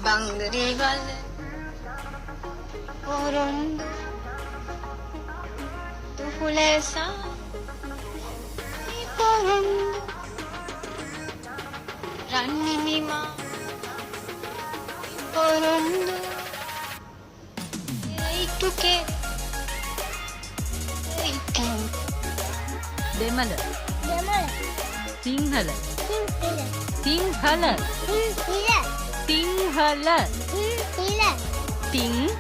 බංගරි වල පොරොන්දු තුහුලසා පොරොන්දු රන්නිනිමා පොරොන්දු ඒයිතුකේ දෙමළ සිංහල සිංහල තිං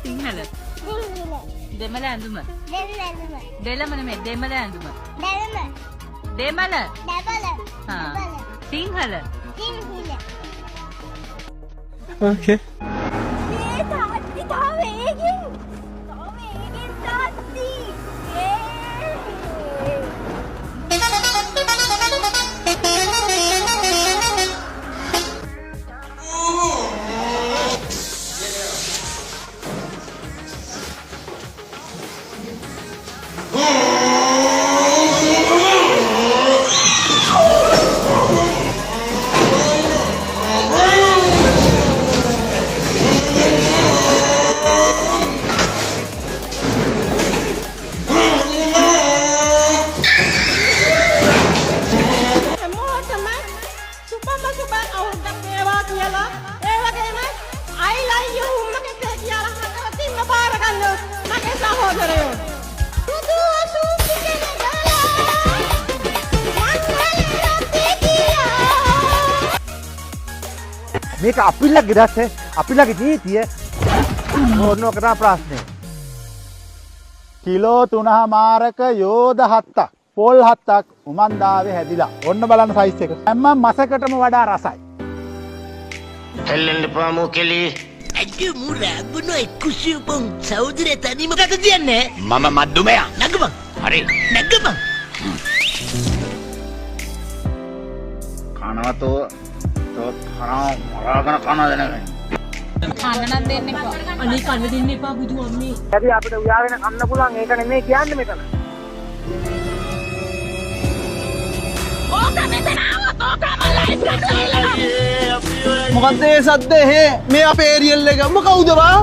සිංහල දෙමළ ඇඳුම දෙලම නෙමෙයි දෙමළ ඇඳුම දෙමළ සිංහල Okay. මේක අපිල්ලගේ දැස්ස අපිල්ලගේ නීතිය ඕනෝ කරා ප්‍රශ්නේ කිලෝ 3මාරක යෝධ 7ක් පොල් 7ක් උමන්දාවේ හැදිලා ඔන්න බලන්න සයිස් එක හැම මසකටම වඩා රසයි හෙල්ලෙන්න පාමු කෙලි අජු මුරාබුන කුසියුපොන් සෞදරය තනි මොකද කියන්නේ මම මද්දුමයා නගමන් හරි නගමන් කනවතෝ තෝ තරම් මරාගෙන කනද නැගන්නේ කන්න නම් දෙන්න එපා අනේ කන්න දෙන්න එපා බුදු අම්මේ හැබැයි අපිට උයාගෙන කන්න පුළුවන් ඒක නෙමෙයි කියන්නේ මෙතන මොකද්ද ඒ සද්ද මේ අපේ ඒරියල් එක කවුද බා